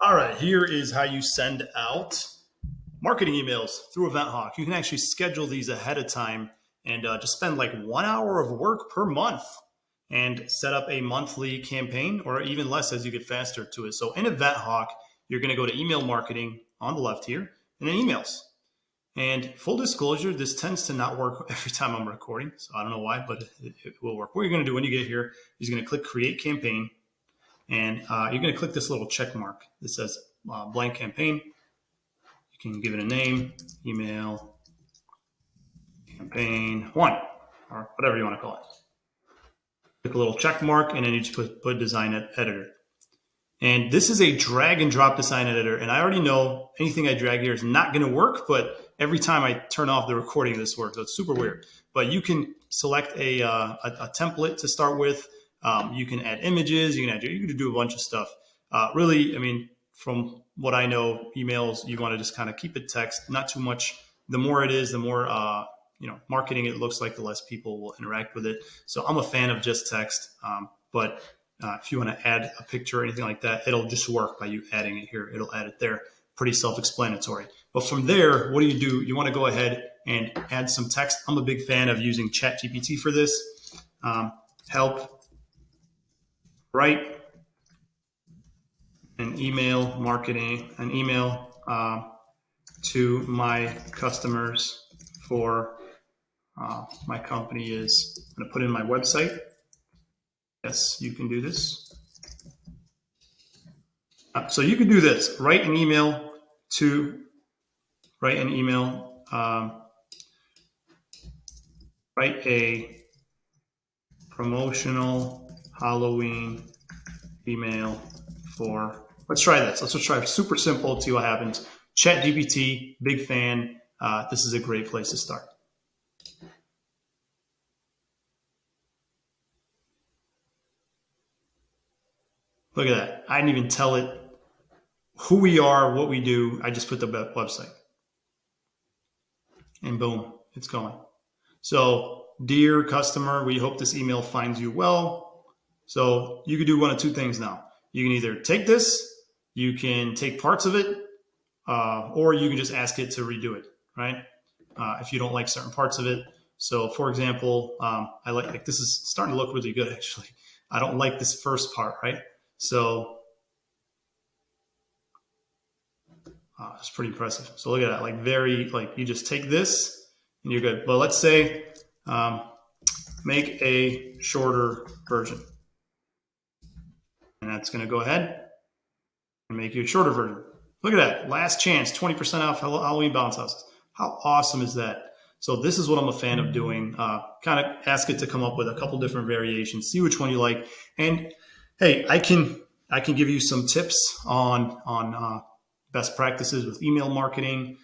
All right, here is how you send out marketing emails through EventHawk. You can actually schedule these ahead of time and just spend like 1 hour of work per month and set up a monthly campaign or even less as you get faster to it. So in EventHawk, you're going to go to email marketing on the left here and then emails. And full disclosure, this tends to not work every time I'm recording. So I don't know why, but it will work. What you're going to do when you get here is you're going to click create campaign. And you're going to click this little check mark that says blank campaign. You can give it a name, email, campaign one, or whatever you want to call it. Click a little check mark, and then you just put design editor. And this is a drag and drop design editor. And I already know anything I drag here is not going to work, but every time I turn off the recording, this works. So it's super weird. But you can select a template to start with. You can add images. You can do a bunch of stuff. Really, I mean, from what I know, emails, you want to just kind of keep it text, not too much. The more it is, the more marketing it looks like, the less people will interact with it. So I'm a fan of just text, but if you want to add a picture or anything like that, it'll just work by you adding it here. It'll add it there. Pretty self-explanatory. But from there, what do? You want to go ahead and add some text. I'm a big fan of using Chat GPT for this. Help write an email to my customers for my company is, I'm going to put in my website. Yes, you can do this. So you can do this. Write an email, write a promotional Halloween email for, let's try this. Let's just try super simple, see what happens. Chat GPT, big fan. This is a great place to start. Look at that. I didn't even tell it who we are, what we do. I just put the website. And boom, it's going. So, dear customer, we hope this email finds you well. So you can do one of two things now. You can either take this, you can take parts of it, or you can just ask it to redo it, right? If you don't like certain parts of it. So for example, I like this is starting to look really good actually. I don't like this first part, right? So it's pretty impressive. So look at that, like you just take this and you're good. But let's say make a shorter version. And that's going to go ahead and make you a shorter version. Look at that, last chance, 20% off Halloween bounce houses. How awesome is that? So this is what I'm a fan of doing. Kind of ask it to come up with a couple different variations, see which one you like. And hey, I can give you some tips on best practices with email marketing.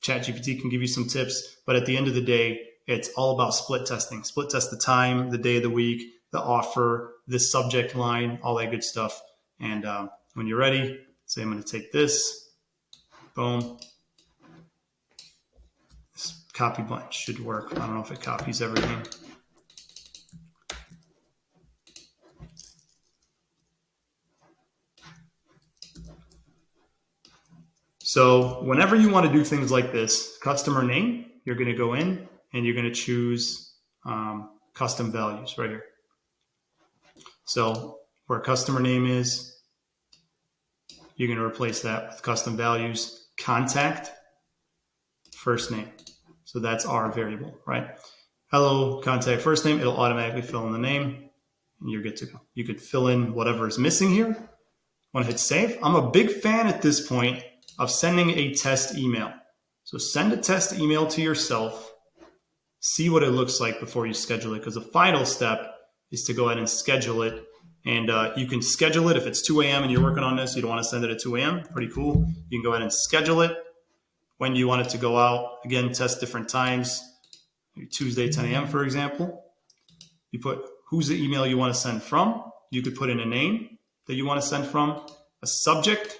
Chat GPT can give you some tips, but at the end of the day, it's all about split testing. Split test the time, the day of the week, the offer, the subject line, all that good stuff. And when you're ready, say I'm going to take this, boom. This copy button should work. I don't know if it copies everything. So whenever you want to do things like this, customer name, you're going to go in and you're going to choose custom values right here. So where customer name is, you're going to replace that with custom values, contact, first name. So that's our variable, right? Hello, contact first name. It'll automatically fill in the name and you're good to go. You could fill in whatever is missing here. Want to hit save? I'm a big fan at this point of sending a test email. So send a test email to yourself, see what it looks like before you schedule it, because the final step is to go ahead and schedule it. And you can schedule it if it's 2 a.m. and you're working on this, you don't want to send it at 2 a.m. Pretty cool. You can go ahead and schedule it. When do you want it to go out? Again, test different times. Maybe Tuesday, 10 a.m., for example. You put who's the email you want to send from. You could put in a name that you want to send from, a subject,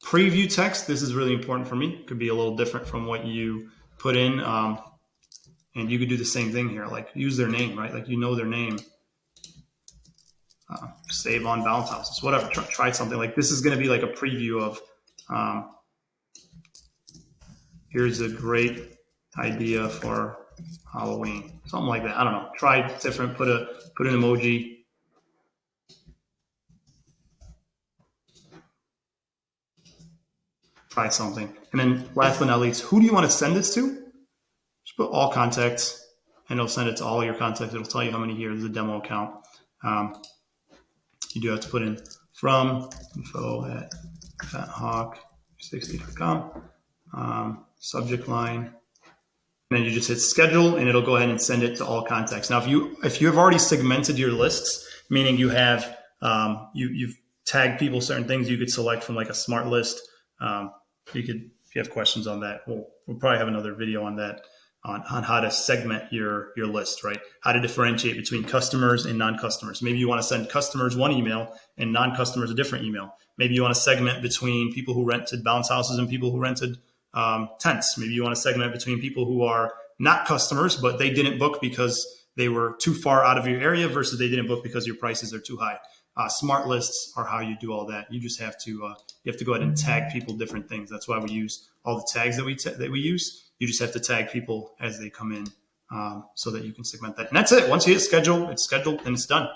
preview text. This is really important for me. It could be a little different from what you put in. And you could do the same thing here, like use their name, right? Like you know their name. save on bounce houses, whatever. Try something like this. Is going to be like a preview of here's a great idea for Halloween, something like that. I don't know. Try different. Put an emoji. Try something. And then last but not least, who do you want to send this to? Just put all contacts, and it'll send it to all your contacts. It'll tell you how many here. There's a demo account. You do have to put in from info@fathawk60.com, subject line. And then you just hit schedule, and it'll go ahead and send it to all contacts. Now, if you have already segmented your lists, meaning you have you've tagged people certain things, you could select from like a smart list. If you have questions on that, we'll probably have another video on that, on how to segment your list, right? How to differentiate between customers and non-customers. Maybe you want to send customers one email and non-customers a different email. Maybe you want to segment between people who rented bounce houses and people who rented tents. Maybe you want to segment between people who are not customers, but they didn't book because they were too far out of your area versus they didn't book because your prices are too high. Smart lists are how you do all that. You just have to go ahead and tag people different things. That's why we use all the tags that we use. You just have to tag people as they come in so that you can segment that. And that's it. Once you hit schedule, it's scheduled and it's done.